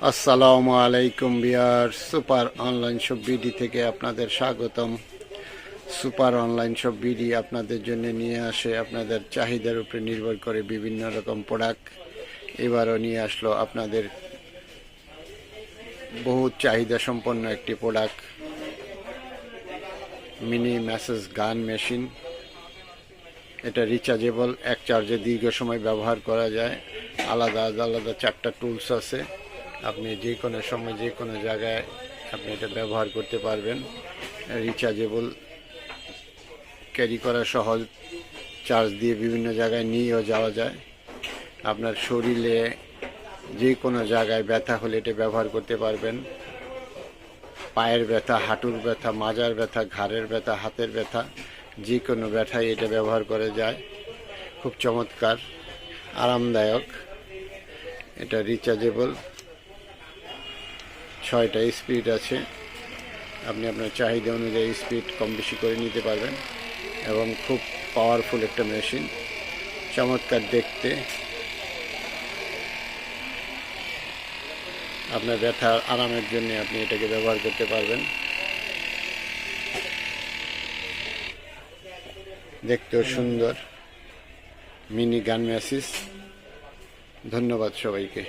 আসসালামু আলাইকুম বিয়ার super online shop BD থেকে আপনাদের স্বাগতম। সুপার অনলাইন শপ বিডি আপনাদের জন্য নিয়ে আসে আপনাদের চাহিদার উপরে নির্ভর করে বিভিন্ন রকম প্রোডাক্ট। এবারও নিয়ে আসলো আপনাদের বহুত চাহিদা সম্পন্ন একটি প্রোডাক্ট, মিনি মেসেজ গান মেশিন। এটা রিচার্জেবল, এক চার্জে দীর্ঘ সময় ব্যবহার করা যায়। আলাদা আলাদা 4টা টুলস আছে, আপনি যে কোনো সময় যে কোনো জায়গায় আপনি এটা ব্যবহার করতে পারবেন। রিচার্জেবল, ক্যারি করা সহজ, চার্জ দিয়ে বিভিন্ন জায়গায় নিয়েও যাওয়া যায়। আপনার শরীরে যে কোনো জায়গায় ব্যথা হলে এটা ব্যবহার করতে পারবেন। পায়ের ব্যথা, হাঁটুর ব্যথা, মাজার ব্যথা, ঘাড়ের ব্যথা, হাতের ব্যথা, যে কোনো ব্যথায় এটা ব্যবহার করা যায়। খুব চমৎকার, আরামদায়ক। এটা রিচার্জেবল, 6টা স্পিড আছে। আপনি আপনার চাহিদা অনুযায়ী স্পিড কম বেশি করে নিতে পারবেন এবং খুব পাওয়ারফুল একটা মেশিন, চমৎকার দেখতে। আপনার ব্যথার আরামের জন্য আপনি এটাকে ব্যবহার করতে পারবেন। দেখতেও সুন্দর, মিনি গান মেশিন। ধন্যবাদ সবাইকে।